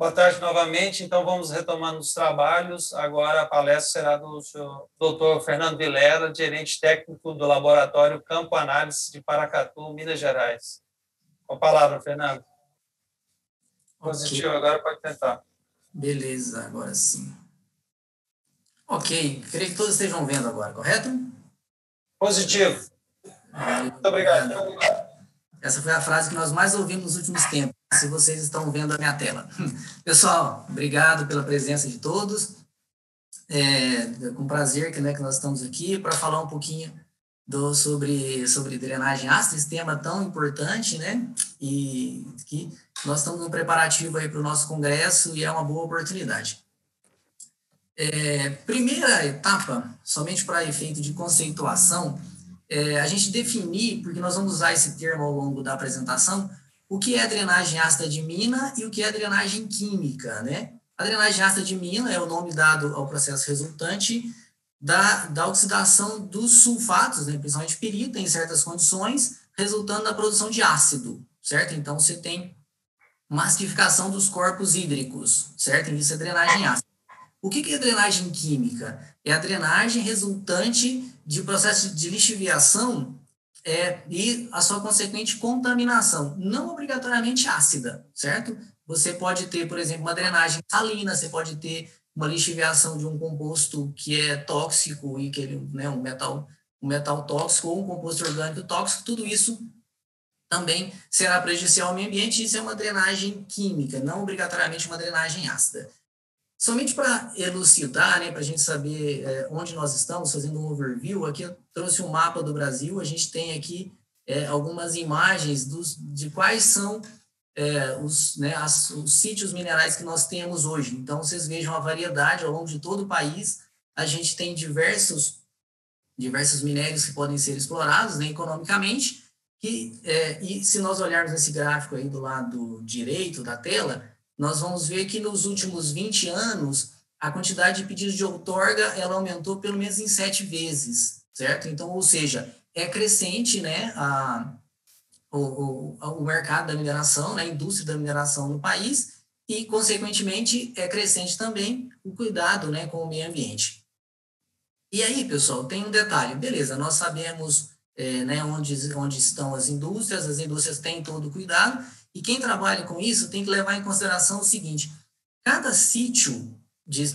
Boa tarde novamente. Então, vamos retomando os trabalhos. Agora, a palestra será do senhor Dr. Fernando Vilela, gerente técnico do Laboratório Campo Análise de Paracatu, Minas Gerais. Com a palavra, Fernando. Positivo, Okay. agora pode tentar. Beleza, agora sim. Ok, creio que todos estejam vendo agora, correto? Positivo. Muito obrigado. Essa foi a frase que nós mais ouvimos nos últimos tempos, se vocês estão vendo a minha tela. Pessoal, obrigado pela presença de todos. É com prazer que nós estamos aqui para falar um pouquinho sobre drenagem ácida, esse tema tão importante, né? E que nós estamos no preparativo aí para o nosso congresso e é uma boa oportunidade. Primeira etapa, somente para efeito de conceituação, a gente definir, porque nós vamos usar esse termo ao longo da apresentação, o que é drenagem ácida de mina e o que é drenagem química, né? A drenagem ácida de mina é o nome dado ao processo resultante da oxidação dos sulfatos, né, principalmente pirita, em certas condições, resultando na produção de ácido, certo? Então, você tem uma acidificação dos corpos hídricos, certo? E isso é drenagem ácida. O que é drenagem química? É a drenagem resultante de processo de lixiviação e a sua consequente contaminação, não obrigatoriamente ácida, certo? Você pode ter, por exemplo, uma drenagem salina, você pode ter uma lixiviação de um composto que é tóxico e que ele, né, um metal tóxico ou um composto orgânico tóxico, tudo isso também será prejudicial ao meio ambiente. Isso é uma drenagem química, não obrigatoriamente uma drenagem ácida. Somente para elucidar, né, para a gente saber onde nós estamos, fazendo um overview, aqui eu trouxe um mapa do Brasil, a gente tem aqui algumas imagens de quais são os sítios minerais que nós temos hoje. Então, vocês vejam a variedade ao longo de todo o país, a gente tem diversos minérios que podem ser explorados, né, economicamente, e se nós olharmos esse gráfico aí do lado direito da tela, nós vamos ver que nos últimos 20 anos, a quantidade de pedidos de outorga, ela aumentou pelo menos em 7 vezes, certo? Então, ou seja, é crescente, né, o mercado da mineração, né, a indústria da mineração no país, e, consequentemente, é crescente também o cuidado, né, com o meio ambiente. E aí, pessoal, tem um detalhe. Beleza, nós sabemos né, onde estão as indústrias têm todo o cuidado, e quem trabalha com isso tem que levar em consideração o seguinte: cada sítio,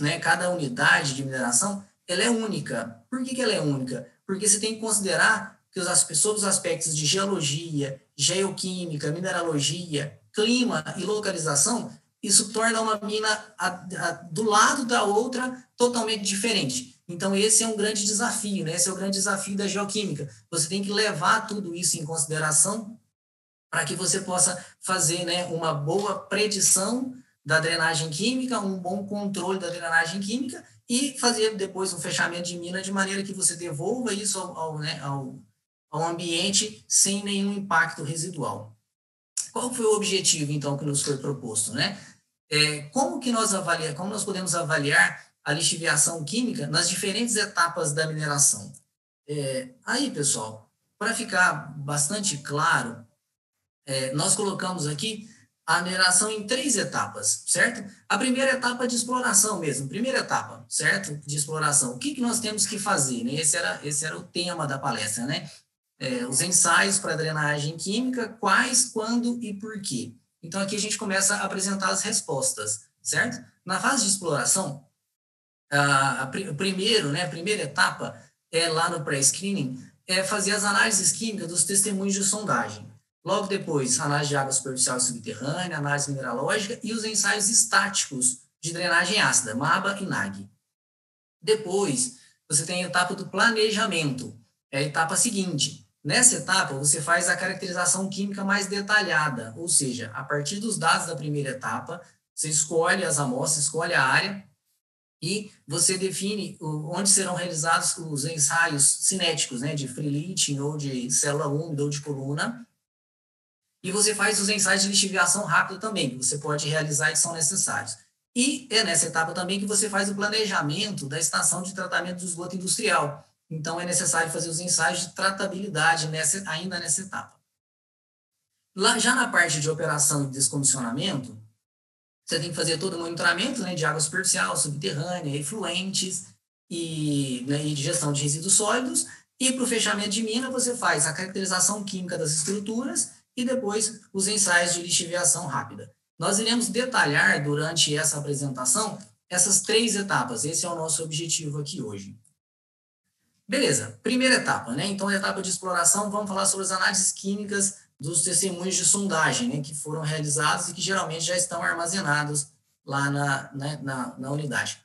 né, cada unidade de mineração, ela é única. Por que ela é única? Porque você tem que considerar que sobre os aspectos de geologia, geoquímica, mineralogia, clima e localização, isso torna uma mina do lado da outra totalmente diferente. Então, esse é um grande desafio, né? Esse é o grande desafio da geoquímica. Você tem que levar tudo isso em consideração para que você possa fazer, né, uma boa predição da drenagem química, um bom controle da drenagem química e fazer depois um fechamento de mina de maneira que você devolva isso ao ambiente sem nenhum impacto residual. Qual foi o objetivo, então, que nos foi proposto, né? Como nós podemos avaliar a lixiviação química nas diferentes etapas da mineração? Aí, pessoal, para ficar bastante claro, nós colocamos aqui a mineração em 3 etapas, certo? A primeira etapa de exploração mesmo, primeira etapa, certo? De exploração. O que nós temos que fazer, né? Esse era o tema da palestra, né? Os ensaios para drenagem química, quais, quando e por quê. Então, aqui a gente começa a apresentar as respostas, certo? Na fase de exploração, a primeira etapa lá no pré-screening, é fazer as análises químicas dos testemunhos de sondagem. Logo depois, análise de água superficial e subterrânea, análise mineralógica e os ensaios estáticos de drenagem ácida, MABA e NAG. Depois, você tem a etapa do planejamento, é a etapa seguinte. Nessa etapa, você faz a caracterização química mais detalhada, ou seja, a partir dos dados da primeira etapa, você escolhe as amostras, escolhe a área, e você define onde serão realizados os ensaios cinéticos, né, de free leaching, ou de célula úmida, ou de coluna, e você faz os ensaios de lixiviação rápida também, que você pode realizar e que são necessários. E é nessa etapa também que você faz o planejamento da estação de tratamento do esgoto industrial. Então, é necessário fazer os ensaios de tratabilidade ainda nessa etapa. Já na parte de operação e descomissionamento, você tem que fazer todo o monitoramento, né, de água superficial, subterrânea, efluentes e, né, e de gestão de resíduos sólidos. E para o fechamento de mina, você faz a caracterização química das estruturas e depois os ensaios de lixiviação rápida. Nós iremos detalhar durante essa apresentação essas 3 etapas. Esse é o nosso objetivo aqui hoje. Beleza, primeira etapa, né? Então, a etapa de exploração, vamos falar sobre as análises químicas dos testemunhos de sondagem, né, que foram realizados e que geralmente já estão armazenados lá na unidade.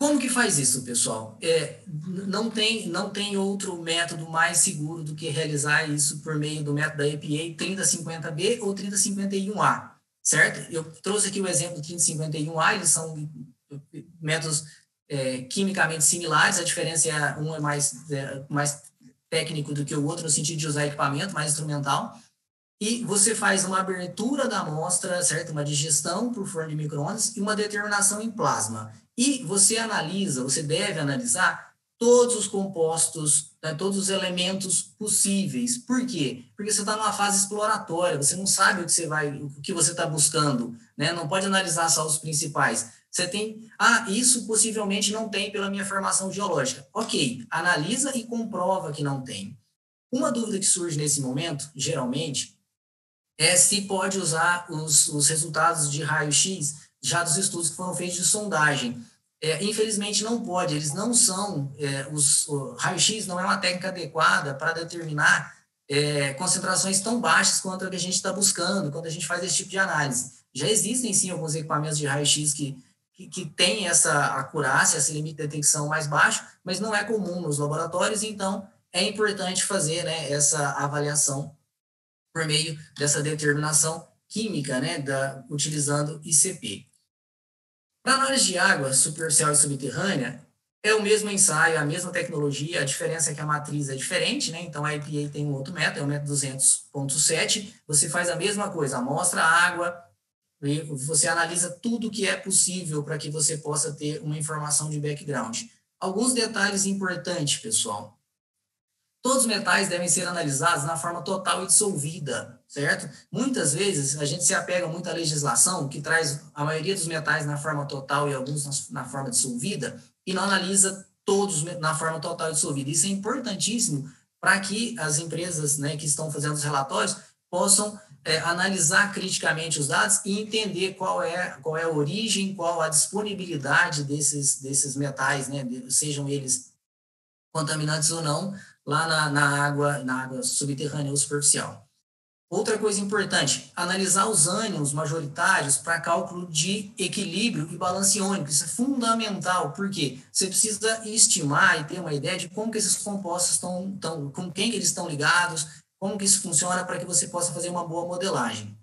Como que faz isso, pessoal? Não tem outro método mais seguro do que realizar isso por meio do método da EPA 3050B ou 3051A, certo? Eu trouxe aqui o exemplo do 3051A, eles são métodos quimicamente similares, a diferença é um é mais técnico do que o outro, no sentido de usar equipamento, mais instrumental, e você faz uma abertura da amostra, certo? Uma digestão por forno de micro-ondas e uma determinação em plasma. E você deve analisar todos os compostos, né, todos os elementos possíveis. Por quê? Porque você está numa fase exploratória, você não sabe o que você está buscando, né? Não pode analisar só os principais. Você tem, isso possivelmente não tem pela minha formação geológica. Ok, analisa e comprova que não tem. Uma dúvida que surge nesse momento, geralmente, é se pode usar os resultados de raio-x já dos estudos que foram feitos de sondagem. Infelizmente não pode, eles não são, o raio-x não é uma técnica adequada para determinar concentrações tão baixas quanto a que a gente está buscando quando a gente faz esse tipo de análise. Já existem sim alguns equipamentos de raio-x que têm essa acurácia, esse limite de detecção mais baixo, mas não é comum nos laboratórios, então é importante fazer, né, essa avaliação por meio dessa determinação química, né, utilizando ICP. Para análise de água superficial e subterrânea, é o mesmo ensaio, a mesma tecnologia, a diferença é que a matriz é diferente, né? Então a EPA tem um outro método, é o método 200.7, você faz a mesma coisa, amostra a água, e você analisa tudo que é possível para que você possa ter uma informação de background. Alguns detalhes importantes, pessoal. Todos os metais devem ser analisados na forma total e dissolvida, certo? Muitas vezes a gente se apega muito à legislação que traz a maioria dos metais na forma total e alguns na forma dissolvida e não analisa todos na forma total e dissolvida. Isso é importantíssimo para que as empresas, né, que estão fazendo os relatórios possam analisar criticamente os dados e entender qual é a origem, qual a disponibilidade desses metais, né, sejam eles contaminantes ou não, lá na água subterrânea ou superficial. Outra coisa importante, analisar os ânions majoritários para cálculo de equilíbrio e balanço iônico. Isso é fundamental, porque você precisa estimar e ter uma ideia de como que esses compostos com quem eles estão ligados, como que isso funciona para que você possa fazer uma boa modelagem.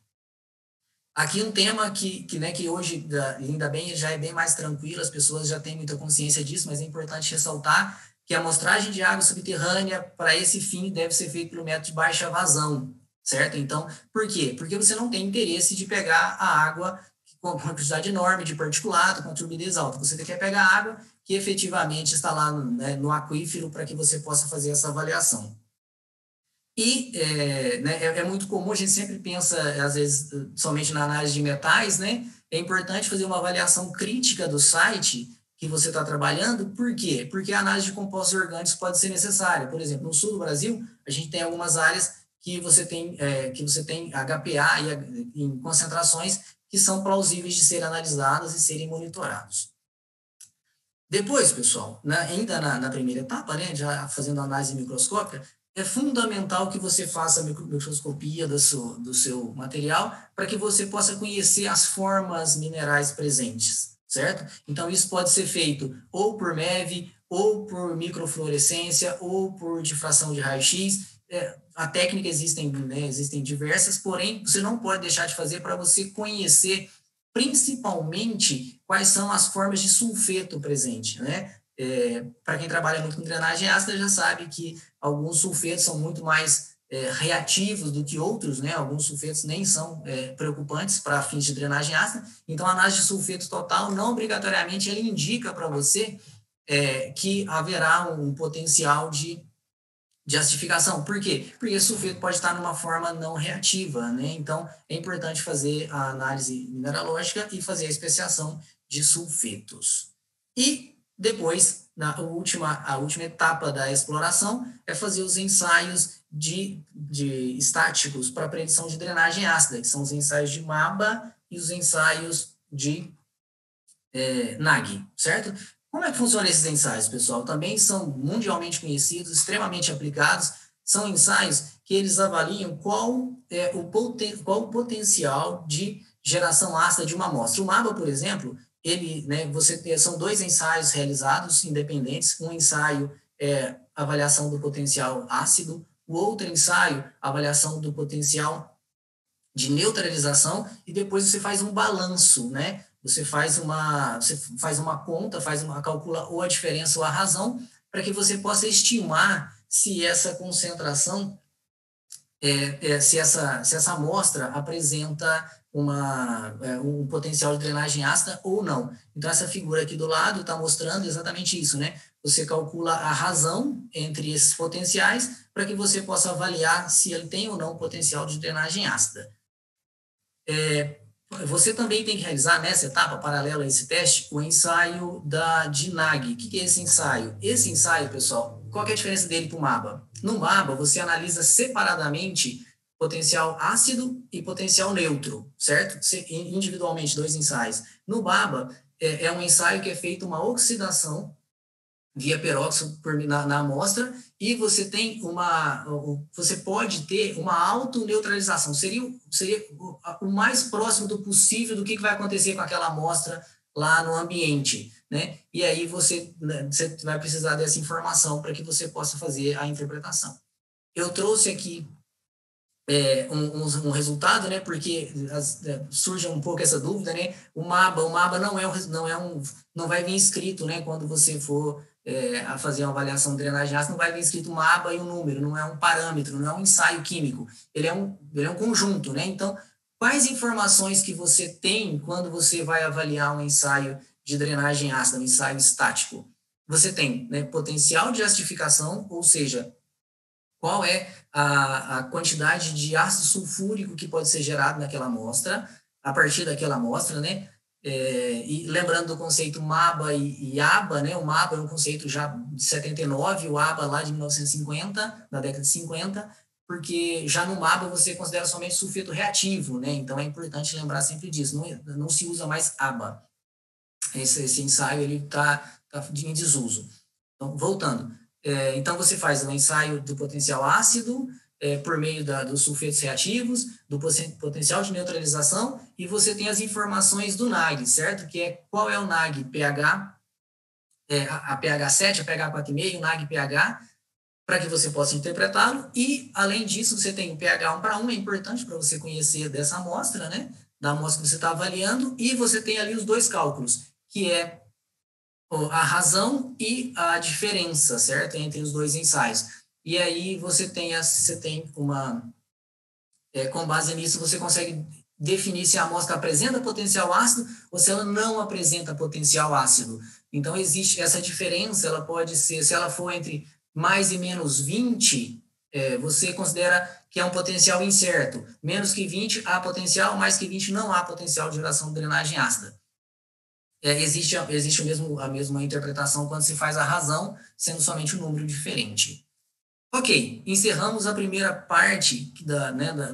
Aqui um tema que hoje, ainda bem, já é bem mais tranquilo, as pessoas já têm muita consciência disso, mas é importante ressaltar que a amostragem de água subterrânea, para esse fim, deve ser feita pelo método de baixa vazão, certo? Então, por quê? Porque você não tem interesse de pegar a água com uma quantidade enorme de particulado, com a turbidez alta. Você quer pegar a água que efetivamente está lá no aquífero para que você possa fazer essa avaliação. E é muito comum, a gente sempre pensa, às vezes, somente na análise de metais, né? É importante fazer uma avaliação crítica do site que você está trabalhando. Por quê? Porque a análise de compostos orgânicos pode ser necessária. Por exemplo, no sul do Brasil, a gente tem algumas áreas que você tem HPA em concentrações que são plausíveis de serem analisadas e serem monitorados. Depois, pessoal, ainda na primeira etapa, né, já fazendo análise microscópica, é fundamental que você faça a microscopia do seu material para que você possa conhecer as formas minerais presentes, certo? Então, isso pode ser feito ou por MEV, ou por microfluorescência, ou por difração de raio-x. A técnica existem diversas, porém, você não pode deixar de fazer para você conhecer principalmente quais são as formas de sulfeto presente, né? Para quem trabalha muito com drenagem ácida já sabe que alguns sulfetos são muito mais reativos do que outros, né? Alguns sulfetos nem são preocupantes para fins de drenagem ácida. Então, a análise de sulfeto total, não obrigatoriamente, ele indica para você que haverá um potencial de de acidificação. Por quê? Porque sulfeto pode estar numa forma não reativa, né? Então, é importante fazer a análise mineralógica e fazer a especiação de sulfetos. E depois, a última etapa da exploração é fazer os ensaios de estáticos para predição de drenagem ácida, que são os ensaios de MABA e os ensaios de NAG, certo? Como é que funcionam esses ensaios, pessoal? Também são mundialmente conhecidos, extremamente aplicados. São ensaios que eles avaliam qual o potencial de geração ácida de uma amostra. O MABA, por exemplo, são 2 ensaios realizados independentes. Um ensaio é avaliação do potencial ácido, o outro ensaio, avaliação do potencial de neutralização, e depois você faz um balanço, né? Você faz uma conta, calcula ou a diferença ou a razão, para que você possa estimar se essa concentração, se essa amostra apresenta um potencial de drenagem ácida ou não. Então, essa figura aqui do lado está mostrando exatamente isso, né? Você calcula a razão entre esses potenciais para que você possa avaliar se ele tem ou não potencial de drenagem ácida. Você também tem que realizar, nessa etapa paralela a esse teste, o ensaio de NAG. O que é esse ensaio? Esse ensaio, pessoal, qual é a diferença dele para o MABA? No MABA, você analisa separadamente potencial ácido e potencial neutro, certo? Individualmente, 2 ensaios. No MABA, é um ensaio que é feita uma oxidação via peróxido na amostra, e você pode ter uma autoneutralização. Seria o mais próximo do possível do que vai acontecer com aquela amostra lá no ambiente, né? E aí você vai precisar dessa informação para que você possa fazer a interpretação. Eu trouxe aqui um resultado, né? Porque surge um pouco essa dúvida, né? O MABA não vai vir escrito, né? Quando você for a fazer uma avaliação de drenagem ácida, não vai vir escrito MABA e um número, não é um parâmetro, não é um ensaio químico, ele é um conjunto, né? Então, quais informações que você tem quando você vai avaliar um ensaio de drenagem ácida, um ensaio estático? Você tem, né, potencial de acidificação, ou seja, qual é a quantidade de ácido sulfúrico que pode ser gerado naquela amostra, a partir daquela amostra, né? E lembrando do conceito MABA e ABA, né? O MABA é um conceito já de 79, o ABA lá de 1950, da década de 50, porque já no MABA você considera somente sulfeto reativo, né? Então é importante lembrar sempre disso, não se usa mais ABA. Esse ensaio ele está em desuso. Então, voltando. Então, você faz um ensaio do potencial ácido por meio dos sulfetos reativos, do potencial de neutralização, e você tem as informações do NAG, certo? Que qual é o NAG pH, a pH 7, a pH 4,5, o NAG pH, para que você possa interpretá-lo. E, além disso, você tem o pH 1:1, é importante para você conhecer dessa amostra, né? Da amostra que você está avaliando, e você tem ali os 2 cálculos, que é a razão e a diferença, certo? Entre os 2 ensaios. E aí você tem com base nisso, você consegue definir se a amostra apresenta potencial ácido ou se ela não apresenta potencial ácido. Então, existe essa diferença, ela pode ser, se ela for entre mais e menos 20, você considera que é um potencial incerto. Menos que 20 há potencial, mais que 20 não há potencial de geração de drenagem ácida. Existe a mesma interpretação quando se faz a razão, sendo somente um número diferente. Ok, encerramos a primeira parte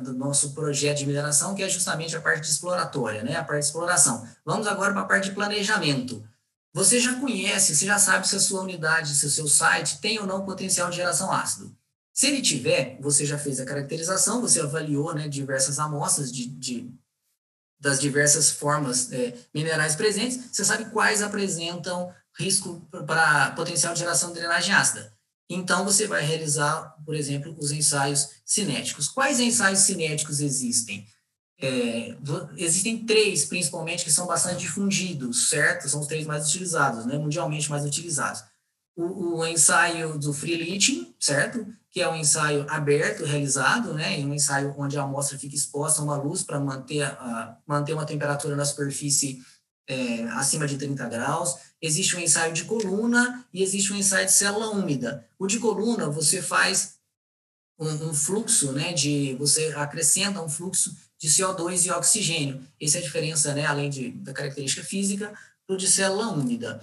do nosso projeto de mineração, que é justamente a parte exploratória, né? A parte de exploração. Vamos agora para a parte de planejamento. Você já sabe se a sua unidade, se o seu site tem ou não potencial de geração ácido. Se ele tiver, você já fez a caracterização, você avaliou, né, diversas amostras das diversas formas minerais presentes, você sabe quais apresentam risco para potencial de geração de drenagem ácida. Então, você vai realizar, por exemplo, os ensaios cinéticos. Quais ensaios cinéticos existem? Existem 3, principalmente, que são bastante difundidos, certo? São os 3 mais utilizados, né? Mundialmente mais utilizados. O ensaio do free leaching, certo? Que é um ensaio aberto realizado, né? Um ensaio onde a amostra fica exposta a uma luz para manter uma temperatura na superfície acima de 30 graus. Existe um ensaio de coluna e existe um ensaio de célula úmida. O de coluna você faz um fluxo, né, você acrescenta um fluxo de CO2 e oxigênio. Essa é a diferença, né, além da característica física, do de célula úmida.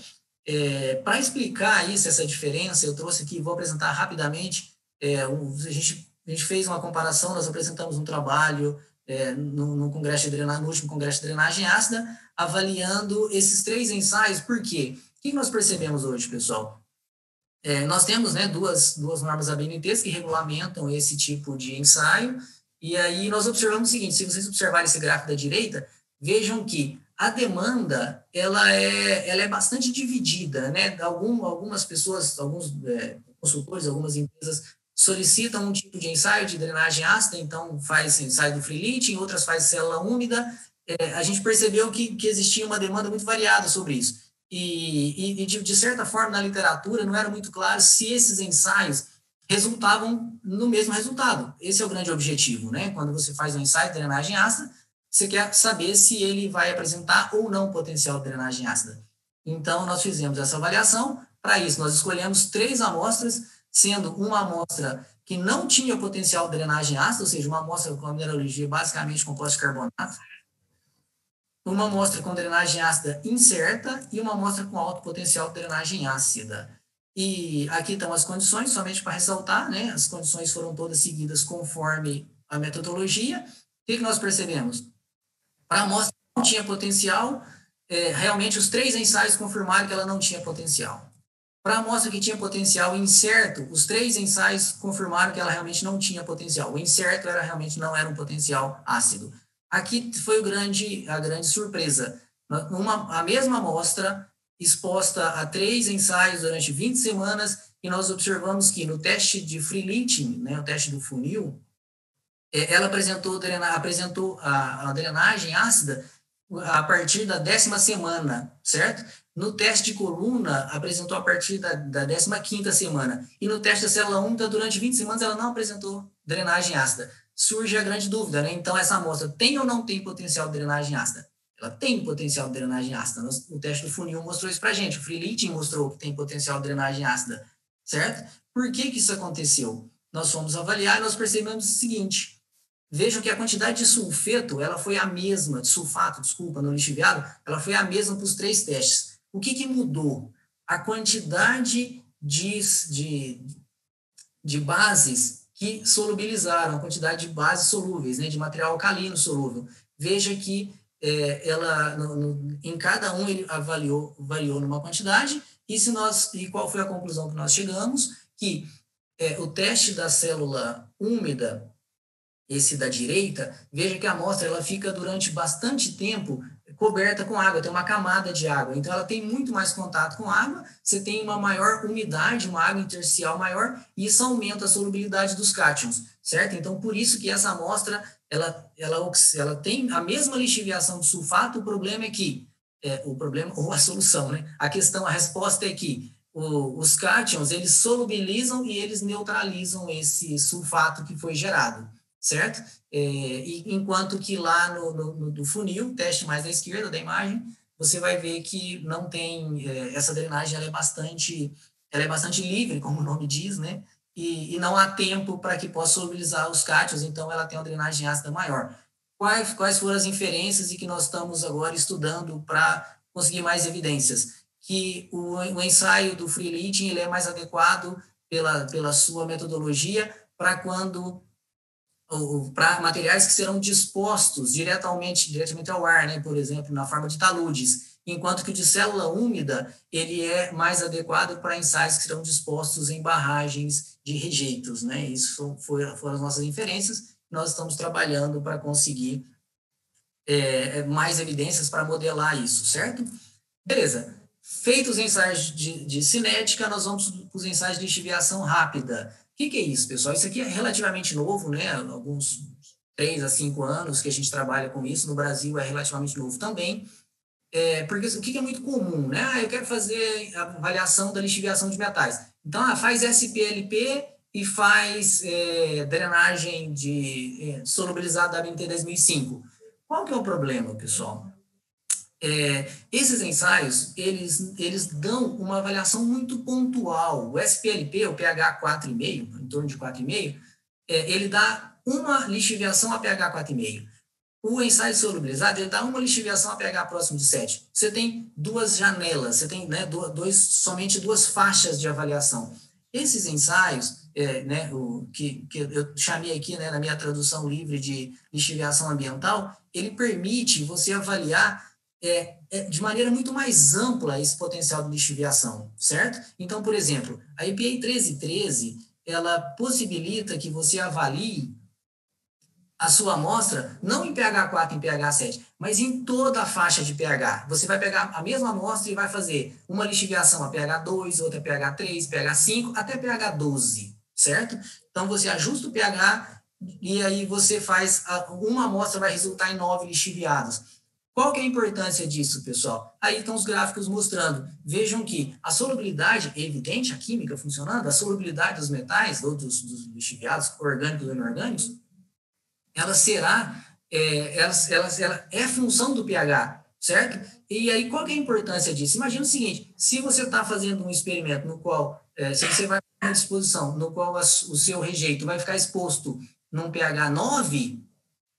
Para explicar isso, essa diferença, eu trouxe aqui, vou apresentar rapidamente, a gente fez uma comparação, nós apresentamos um trabalho no último congresso de drenagem ácida, avaliando esses 3 ensaios. Por quê? O que nós percebemos hoje, pessoal? Nós temos, né, duas normas ABNTs que regulamentam esse tipo de ensaio, e aí nós observamos o seguinte: se vocês observarem esse gráfico da direita, vejam que a demanda ela é bastante dividida, né? Algumas pessoas, alguns consultores, algumas empresas solicitam um tipo de ensaio de drenagem ácida, então faz ensaio do free leaching, outras faz célula úmida. A gente percebeu que existia uma demanda muito variada sobre isso. E de certa forma, na literatura, não era muito claro se esses ensaios resultavam no mesmo resultado. Esse é o grande objetivo, né? Quando você faz um ensaio de drenagem ácida, você quer saber se ele vai apresentar ou não potencial de drenagem ácida. Então, nós fizemos essa avaliação. Para isso, nós escolhemos 3 amostras, sendo uma amostra que não tinha potencial de drenagem ácida, ou seja, uma amostra com a mineralogia basicamente composta de carbonato, uma amostra com drenagem ácida incerta e uma amostra com alto potencial de drenagem ácida. E aqui estão as condições, somente para ressaltar, né? As condições foram todas seguidas conforme a metodologia. O que nós percebemos? Para a amostra que não tinha potencial, realmente os 3 ensaios confirmaram que ela não tinha potencial. Para a amostra que tinha potencial incerto, os 3 ensaios confirmaram que ela realmente não tinha potencial. O incerto realmente não era um potencial ácido. Aqui foi a grande surpresa. A mesma amostra exposta a 3 ensaios durante 20 semanas, e nós observamos que no teste de free leaching, né, o teste do funil, ela apresentou a drenagem ácida a partir da 10ª semana, certo? No teste de coluna, apresentou a partir da 15ª semana. E no teste da célula úmida, durante 20 semanas, ela não apresentou drenagem ácida. Surge a grande dúvida, né? Então, essa amostra tem ou não tem potencial de drenagem ácida? Ela tem potencial de drenagem ácida. O teste do funil mostrou isso para a gente. O free leaching mostrou que tem potencial de drenagem ácida, certo? Por que isso aconteceu? Nós fomos avaliar e nós percebemos o seguinte: vejam que a quantidade de sulfeto, ela foi a mesma, de sulfato, desculpa, no lixiviado, ela foi a mesma para os 3 testes. O que mudou? A quantidade de bases que solubilizaram, a quantidade de bases solúveis, né, de material alcalino solúvel. Veja que em cada um ele variou numa quantidade, e qual foi a conclusão que nós chegamos? Que o teste da célula úmida, esse da direita, veja que a amostra ela fica durante bastante tempo coberta com água, tem uma camada de água, então ela tem muito mais contato com água, você tem uma maior umidade, uma água intersticial maior, e isso aumenta a solubilidade dos cátions, certo? Então, por isso que essa amostra, ela tem a mesma lixiviação de sulfato. O problema é que, o problema ou a solução, né? A resposta é que os cátions, eles solubilizam e eles neutralizam esse sulfato que foi gerado, certo? Enquanto que lá no funil, teste mais à esquerda da imagem, você vai ver que não tem, essa drenagem ela é bastante livre, como o nome diz, né? E não há tempo para que possa solubilizar os cátions, então ela tem uma drenagem ácida maior. Quais foram as inferências e que nós estamos agora estudando para conseguir mais evidências? Que o ensaio do free leaching ele é mais adequado pela sua metodologia para materiais que serão dispostos diretamente ao ar, né, por exemplo, na forma de taludes, enquanto que o de célula úmida ele é mais adequado para ensaios que serão dispostos em barragens de rejeitos, né? Isso foram as nossas inferências. Nós estamos trabalhando para conseguir mais evidências para modelar isso, certo? Beleza. Feitos os ensaios de cinética, nós vamos para os ensaios de lixiviação rápida. O que é isso, pessoal? Isso aqui é relativamente novo, né? Alguns 3 a 5 anos que a gente trabalha com isso. No Brasil é relativamente novo também. Porque o que é muito comum, né? Eu quero fazer a avaliação da lixiviação de metais. Então, faz SPLP e faz drenagem de solubilizado da ABNT 2005. Qual que é o problema, pessoal? Esses ensaios, eles dão uma avaliação muito pontual. O SPLP, o pH 4,5, em torno de 4,5, ele dá uma lixiviação a pH 4,5. O ensaio solubilizado, ele dá uma lixiviação a pH próximo de 7. Você tem duas janelas, você tem, né, somente duas faixas de avaliação. Esses ensaios, né, que eu chamei aqui, né, na minha tradução livre de lixiviação ambiental, ele permite você avaliar de maneira muito mais ampla esse potencial de lixiviação, certo? Então, por exemplo, a EPA 1313, ela possibilita que você avalie a sua amostra, não em pH 4, em pH 7, mas em toda a faixa de pH. Você vai pegar a mesma amostra e vai fazer uma lixiviação a pH 2, outra pH 3, pH 5, até pH 12, certo? Então, você ajusta o pH e aí você faz, uma amostra vai resultar em 9 lixiviados. Qual que é a importância disso, pessoal? Aí estão os gráficos mostrando. Vejam que a solubilidade, é evidente, a química funcionando, a solubilidade dos metais, ou dos lixiviados, orgânicos e inorgânicos, ela será, ela é função do pH, certo? E aí, qual que é a importância disso? Imagina o seguinte, se você está fazendo um experimento no qual, se você vai ter uma disposição no qual o seu rejeito vai ficar exposto num pH 9,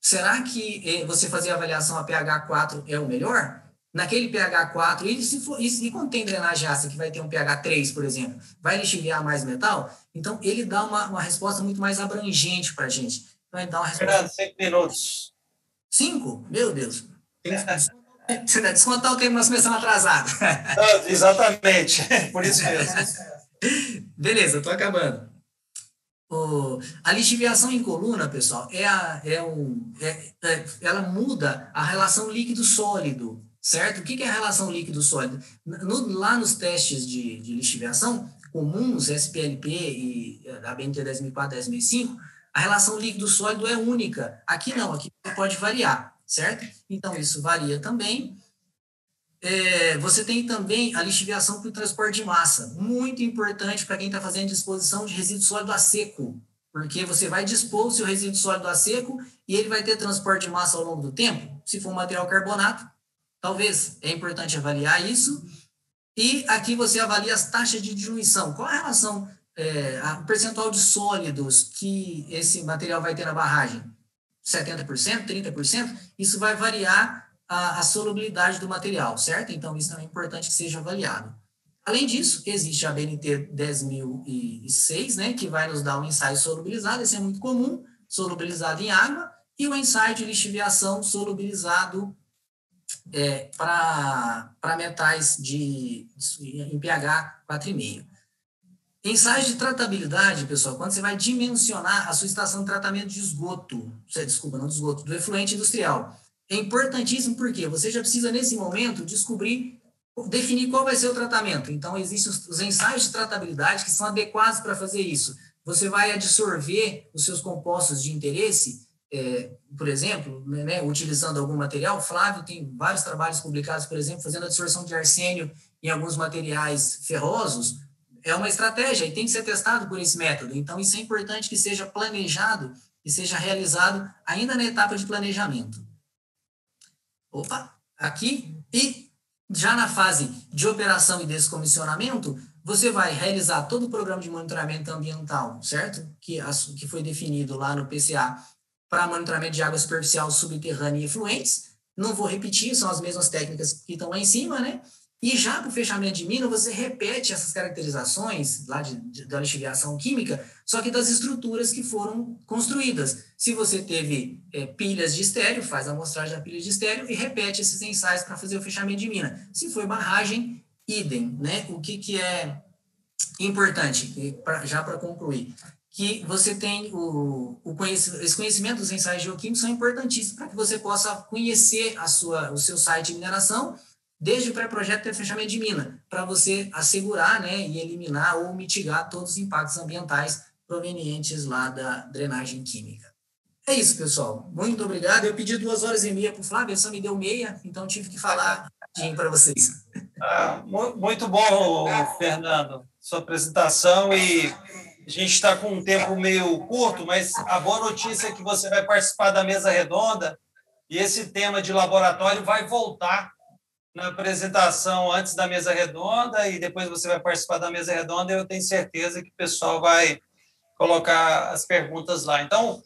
será que você fazer a avaliação a pH 4 é o melhor? Naquele pH 4, e quando tem drenagem ácida, que vai ter um pH 3, por exemplo, vai lixiviar mais metal? Então, ele dá uma resposta muito mais abrangente para a gente. Vai dar uma resposta. Fernando, 5 minutos. 5? Meu Deus. Descontar o tempo, nós começamos atrasado. Exatamente, por isso mesmo. Beleza, estou acabando. A lixiviação em coluna, pessoal, ela muda a relação líquido-sólido, certo? O que é a relação líquido-sólido? Lá nos testes de lixiviação comuns, SPLP e a BNT 10.004, 10.005, a relação líquido-sólido é única. Aqui não, aqui pode variar, certo? Então, isso varia também. Você tem também a lixiviação por transporte de massa, muito importante para quem está fazendo disposição de resíduo sólido a seco, porque você vai dispor o seu resíduo sólido a seco e ele vai ter transporte de massa ao longo do tempo. Se for um material carbonato, talvez é importante avaliar isso. E aqui você avalia as taxas de diluição. Qual a relação, o percentual de sólidos que esse material vai ter na barragem? 70%, 30%? Isso vai variar a solubilidade do material, certo? Então, isso também é importante que seja avaliado. Além disso, existe a BNT 10.006, né, que vai nos dar um ensaio solubilizado, esse é muito comum, solubilizado em água, e o ensaio de lixiviação solubilizado para metais em pH 4,5. Ensaios de tratabilidade, pessoal, quando você vai dimensionar a sua estação de tratamento de esgoto, desculpa, não de esgoto, do efluente industrial, é importantíssimo porque você já precisa, nesse momento, definir qual vai ser o tratamento. Então, existem os ensaios de tratabilidade que são adequados para fazer isso. Você vai adsorver os seus compostos de interesse, por exemplo, né, utilizando algum material. O Flávio tem vários trabalhos publicados, por exemplo, fazendo adsorção de arsênio em alguns materiais ferrosos. É uma estratégia e tem que ser testado por esse método. Então, isso é importante que seja planejado e seja realizado ainda na etapa de planejamento. Aqui. E já na fase de operação e descomissionamento, você vai realizar todo o programa de monitoramento ambiental, certo? Que foi definido lá no PCA para monitoramento de água superficial, subterrânea e efluentes. Não vou repetir, são as mesmas técnicas que estão lá em cima, né? E já para o fechamento de mina, você repete essas caracterizações lá da lixiviação química, só que das estruturas que foram construídas. Se você teve pilhas de estéreo, faz a amostragem da pilha de estéreo e repete esses ensaios para fazer o fechamento de mina. Se foi barragem, idem, né? O que é importante, já para concluir, que você tem esse conhecimento dos ensaios geoquímicos são importantíssimos para que você possa conhecer o seu site de mineração, desde o pré-projeto até o fechamento de mina, para você assegurar, né, e eliminar ou mitigar todos os impactos ambientais provenientes lá da drenagem química. É isso, pessoal. Muito obrigado. Eu pedi 2h30 para o Flávio, ele só me deu meia, então tive que falar rapidinho para vocês. Muito bom, Fernando, sua apresentação, e a gente está com um tempo meio curto, mas a boa notícia é que você vai participar da mesa redonda e esse tema de laboratório vai voltar na apresentação antes da mesa redonda e depois você vai participar da mesa redonda e eu tenho certeza que o pessoal vai colocar as perguntas lá. Então,